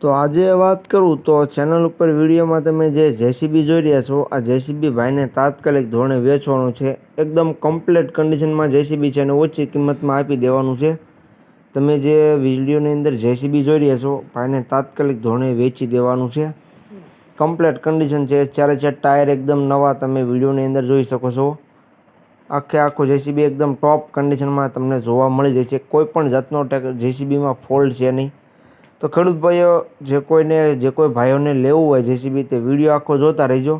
તો આજે વાત કરું તો ચેનલ ઉપર વિડીયોમાં તમે જે જેસીબી જોઈ રહ્યા છો, આ જેસીબી ભાઈને તાત્કાલિક ધોરણે વેચવાનું છે. એકદમ કમ્પ્લીટ કન્ડિશનમાં જેસીબી છે અને ઓછી કિંમતમાં આપી દેવાનું છે. તમે જે વિડીયોની અંદર જેસીબી જોઈ રહ્યા છો, ભાઈને તાત્કાલિક ધોરણે વેચી દેવાનું છે. કમ્પ્લીટ કન્ડિશન છે, ચારે ચાર ટાયર એકદમ નવા તમે વિડીયોની અંદર જોઈ શકો છો. આખું જેસીબી એકદમ ટોપ કન્ડિશનમાં તમને જોવા મળી જશે. કોઈ પણ જાતનો જેસીબીમાં ફોલ્ટ છે નહીં. તો ખેડૂત ભાઈઓ જે કોઈ ભાઈઓને લેવું હોય જેસીબી, તે વિડીયો આખો જોતા રહેજો,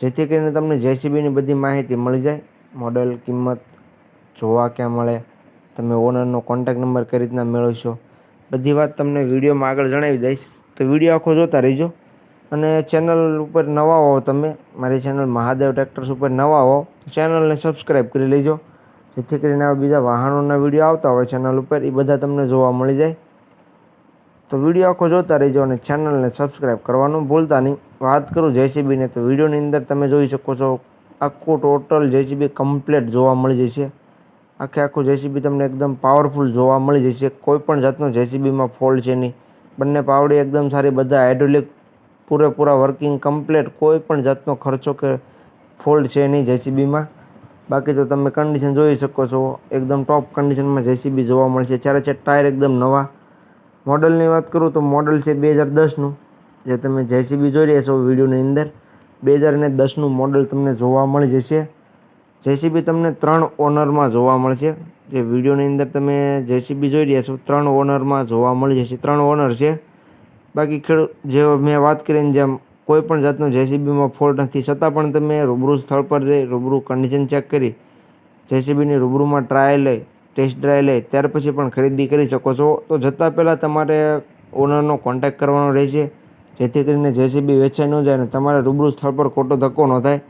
જેથી કરીને તમને જેસીબીની બધી માહિતી મળી જાય. મોડલ, કિંમત, જોવા ક્યાં મળે, તમે ઓનરનો કોન્ટેક નંબર કઈ રીતના મેળવશો, બધી વાત તમને વિડીયોમાં આગળ જણાવી દઈશ. તો વિડીયો આખો જોતા રહેજો. અને ચેનલ ઉપર નવા હો, તમે મારી ચેનલ મહાદેવ ટ્રેક્ટર્સ ઉપર નવા હો તો ચેનલને સબસ્ક્રાઈબ કરી લેજો, જેથી કરીને આ બીજા વાહનોના વિડીયો આવતા હોય ચેનલ ઉપર, એ બધા તમને જોવા મળી જાય. તો વિડીયો આખો જોતા રહેજો અને ચેનલને સબસ્ક્રાઈબ કરવાનું ભૂલતા નહીં. વાત કરું જેસીબીને, તો વિડીયોની અંદર તમે જોઈ શકો છો આખું ટોટલ જેસીબી કમ્પ્લીટ જોવા મળી જશે. આખું જેસીબી તમને એકદમ પાવરફુલ જોવા મળી જશે. કોઈ પણ જાતનો જેસીબીમાં ફોલ્ટ છે નહીં. બંને પાવડી એકદમ સારી, બધા હાઇડ્રોલિક પૂરેપૂરા વર્કિંગ કમ્પ્લીટ, કોઈ પણ જાતનો ખર્ચો કે ફોલ્ટ છે નહીં જેસીબીમાં. બાકી તો તમે કન્ડિશન જોઈ શકો છો, એકદમ ટોપ કન્ડિશનમાં જેસીબી જોવા મળશે. ચારે ચાર ટાયર એકદમ નવા. મોડલની વાત કરું તો મોડલ છે 2010નું. જે તમે જેસીબી જોઈ રહ્યા છો વિડીયોની અંદર, 2010નું મોડલ તમને જોવા મળી જશે. જેસીબી તમને 3 ઓનરમાં જોવા મળશે. જે વિડીયોની અંદર તમે જેસીબી જોઈ રહ્યા છો 3 ઓનરમાં જોવા મળી જશે. 3 ઓનર છે. બાકી જે મેં વાત કરીને જેમ કોઈ પણ જાતનો જેસીબીમાં ફોલ્ટ નથી, છતાં પણ તમે રૂબરૂ સ્થળ પર જઈ રૂબરૂ કન્ડિશન ચેક કરી, જેસીબીની રૂબરૂમાં ટ્રાય લઈ, ટેસ્ટ ડ્રાઈવ લઈ, ત્યાર પછી પણ ખરીદી કરી શકો છો. તો જતાં પહેલાં તમારે ઓનરનો કોન્ટેક કરવાનો રહેશે, જેથી કરીને જેસીબી વેચાઈ ન જાય અને તમારે રૂબરૂ સ્થળ પર ખોટો ધક્કો ન થાય.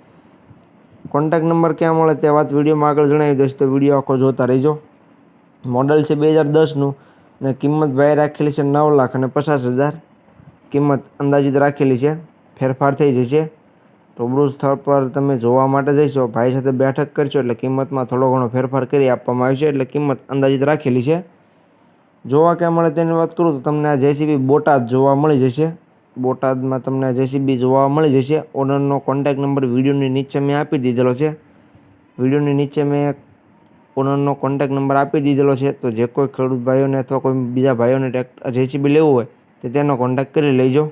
કોન્ટેક નંબર ક્યાં મળે તે વાત વિડીયોમાં આગળ જણાવી દઈશ, તો વિડીયો આખો જોતા રહેજો. મોડલ છે 2010નું અને કિંમત ભાઈ રાખેલી છે 9,50,000. કિંમત અંદાજિત રાખેલી છે, ફેરફાર થઈ જશે. રૂબરૂ સ્થળ પર તમે જોવા માટે જઈશો, ભાઈ સાથે બેઠક કરશો એટલે કિંમતમાં થોડો ઘણો ફેરફાર કરી આપવામાં આવશે. એટલે કિંમત અંદાજિત રાખેલી છે. જોવા ક્યાં મળે તેની વાત કરું તો તમને આ જેસીબી બોટાદ જોવા મળી જશે. બોટાદમાં તમને આ જેસીબી જોવા મળી જશે. ઓનરનો કોન્ટેક નંબર વિડીયોની નીચે મેં આપી દીધેલો છે. વિડીયોની નીચે મેં ઓનરનો કોન્ટેક નંબર આપી દીધેલો છે. તો જે કોઈ ખેડૂત ભાઈઓને અથવા કોઈ બીજા ભાઈઓને જેસીબી લેવું હોય તો તેનો કોન્ટેક કરી લેજો.